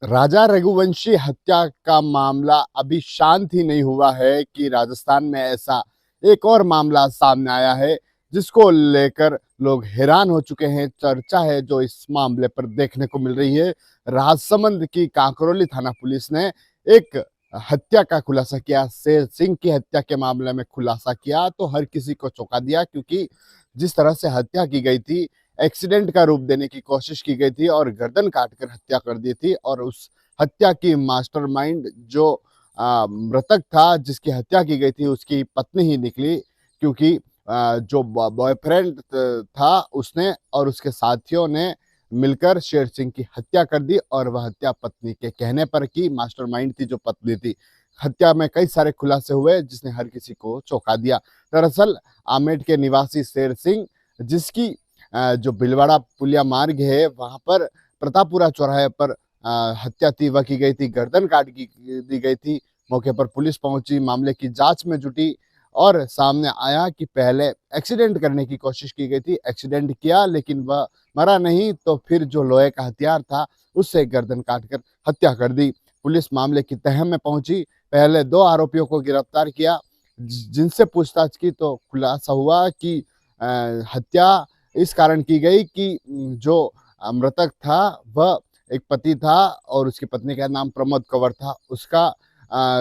राजा रघुवंशी हत्या का मामला अभी शांत ही नहीं हुआ है कि राजस्थान में ऐसा एक और मामला सामने आया है जिसको लेकर लोग हैरान हो चुके हैं। चर्चा है जो इस मामले पर देखने को मिल रही है। राजसमंद की कांकरोली थाना पुलिस ने एक हत्या का खुलासा किया। शेर सिंह की हत्या के मामले में खुलासा किया तो हर किसी को चौंका दिया, क्योंकि जिस तरह से हत्या की गई थी, एक्सीडेंट का रूप देने की कोशिश की गई थी और गर्दन काटकर हत्या कर दी थी। और उस हत्या की मास्टरमाइंड जो मृतक था जिसकी हत्या की गई थी, उसकी पत्नी ही निकली, क्योंकि जो बॉयफ्रेंड था उसने और उसके साथियों ने मिलकर शेर सिंह की हत्या कर दी और वह हत्या पत्नी के कहने पर की। मास्टरमाइंड थी जो पत्नी थी। हत्या में कई सारे खुलासे हुए जिसने हर किसी को चौंका दिया। दरअसल आमेठ के निवासी शेर सिंह, जिसकी जो भीलवाड़ा पुलिया मार्ग है वहां पर प्रतापपुरा चौराहे पर हत्या थी, वह की गई थी, गर्दन काट दी गई थी। मौके पर पुलिस पहुंची, मामले की जांच में जुटी और सामने आया कि पहले एक्सीडेंट करने की कोशिश की गई थी, एक्सीडेंट किया लेकिन वह मरा नहीं, तो फिर जो लोहे का हथियार था उससे गर्दन काटकर हत्या कर दी। पुलिस मामले की तह में पहुंची, पहले 2 आरोपियों को गिरफ्तार किया, जिनसे पूछताछ की तो खुलासा हुआ कि हत्या इस कारण की गई कि जो मृतक था वह एक पति था और उसकी पत्नी का नाम प्रमोद कंवर था। उसका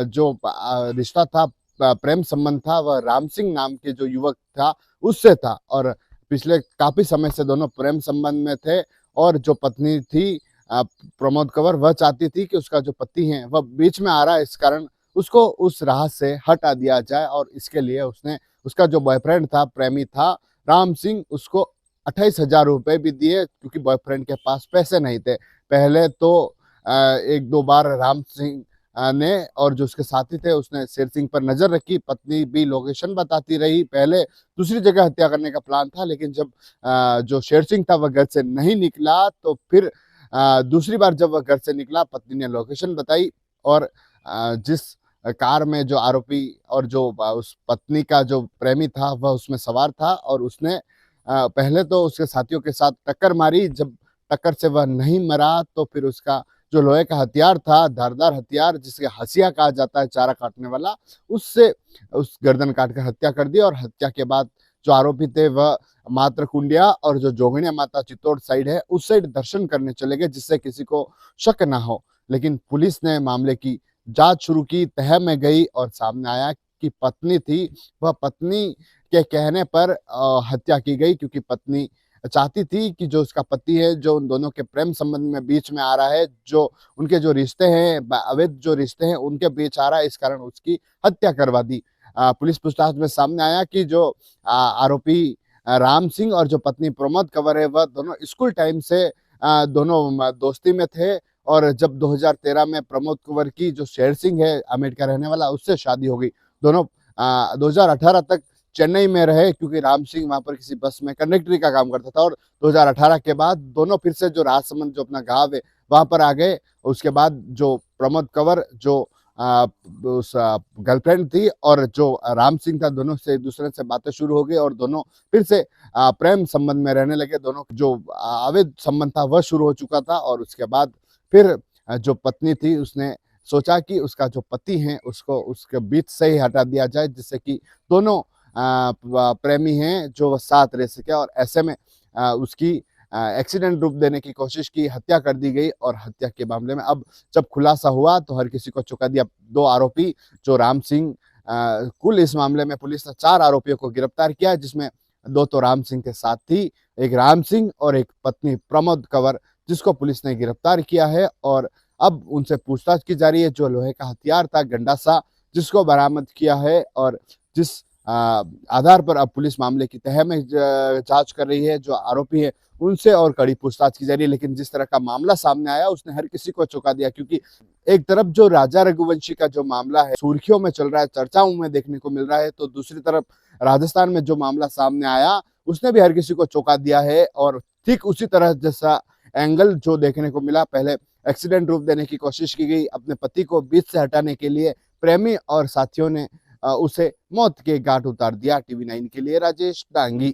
जो रिश्ता था, प्रेम संबंध था, वह राम सिंह नाम के जो युवक था उससे था और पिछले काफी समय से दोनों प्रेम संबंध में थे। और जो पत्नी थी प्रमोद कंवर, वह चाहती थी कि उसका जो पति है वह बीच में आ रहा है, इस कारण उसको उस राह से हटा दिया जाए। और इसके लिए उसने, उसका जो बॉयफ्रेंड था, प्रेमी था राम सिंह, उसको 28,000 रुपए भी दिए, क्योंकि बॉयफ्रेंड के पास पैसे नहीं थे। पहले तो 1-2 बार राम सिंह ने और जो उसके साथी थे उसने शेर सिंह पर नजर रखी। पत्नी भी लोकेशन बताती रही। पहले दूसरी जगह हत्या करने का प्लान था, लेकिन जब जो शेर सिंह था वह घर से नहीं निकला, तो फिर दूसरी बार जब वह घर से निकला, पत्नी ने लोकेशन बताई और जिस कार में जो आरोपी और जो उस पत्नी का जो प्रेमी था वह उसमें सवार था और उसने पहले तो उसके साथियों के साथ टक्कर मारी। जब टक्कर से वह नहीं मरा तो फिर उसका जो लोहे का हथियार था, धारदार हथियार जिसके हसिया कहा जाता है, चारा काटने वाला, उससे उस गर्दन काटकर हत्या कर दी। और हत्या के बाद जो आरोपी थे वह मातरकुंडिया और जो जोगनिया माता चित्तौड़ साइड है उस साइड दर्शन करने चले गए, जिससे किसी को शक ना हो। लेकिन पुलिस ने मामले की जांच शुरू की, तह में गई और सामने आया कि पत्नी थी, वह पत्नी के कहने पर हत्या की गई, क्योंकि पत्नी चाहती थी कि जो उसका पति है, जो उन दोनों के प्रेम संबंध में बीच में आ रहा है, जो उनके जो रिश्ते हैं, अवैध जो रिश्ते हैं उनके बीच आ रहा है, इस कारण उसकी हत्या करवा दी। पुलिस पूछताछ में सामने आया कि जो आरोपी राम सिंह और जो पत्नी प्रमोद कंवर है, वह दोनों स्कूल टाइम से दोनों दोस्ती में थे। और जब 2013 में प्रमोद कंवर की जो शेर सिंह है अमेठ का रहने वाला, उससे शादी हो गई। दोनों 2018 तक चेन्नई में रहे, क्योंकि राम सिंह वहां पर किसी बस में कंडक्टरी का काम करता था। और 2018 के बाद दोनों फिर से जो राजसमंद जो अपना गांव है वहां पर आ गए। उसके बाद जो प्रमोद कंवर जो उस गर्लफ्रेंड थी और जो राम सिंह था, दोनों से एक दूसरे से बातें शुरू हो गई और दोनों फिर से प्रेम संबंध में रहने लगे। दोनों जो अवैध संबंध था वह शुरू हो चुका था। और उसके बाद फिर जो पत्नी थी उसने सोचा कि उसका जो पति है उसको उसके बीच से ही हटा दिया जाए, जिससे कि दोनों प्रेमी हैं जो वह साथ रह सके। और ऐसे में उसकी एक्सीडेंट रूप देने की कोशिश की, हत्या कर दी गई। और हत्या के मामले में अब जब खुलासा हुआ तो हर किसी को चौंका दिया। 2 आरोपी जो राम सिंह, कुल इस मामले में पुलिस ने 4 आरोपियों को गिरफ्तार किया, जिसमें 2 तो राम सिंह के साथ थी, एक राम सिंह और एक पत्नी प्रमोद कंवर, जिसको पुलिस ने गिरफ्तार किया है। और अब उनसे पूछताछ की जा रही है। जो लोहे का हथियार था गंडासा, जिसको बरामद किया है और जिस आधार पर अब पुलिस मामले की तह में जांच कर रही है, जो आरोपी है उनसे और कड़ी पूछताछ की जा रही है। लेकिन जिस तरह का मामला सामने आया उसने हर किसी को चौंका दिया, क्योंकि एक तरफ जो राजा रघुवंशी का जो मामला है सुर्खियों में चल रहा है, चर्चाओं में देखने को मिल रहा है, तो दूसरी तरफ राजस्थान में जो मामला सामने आया उसने भी हर किसी को चौंका दिया है। और ठीक उसी तरह जैसा एंगल जो देखने को मिला, पहले एक्सीडेंट रूप देने की कोशिश की गई, अपने पति को बीच से हटाने के लिए प्रेमी और साथियों ने उसे मौत के घाट उतार दिया। टीवी 9 के लिए राजेश डांगी।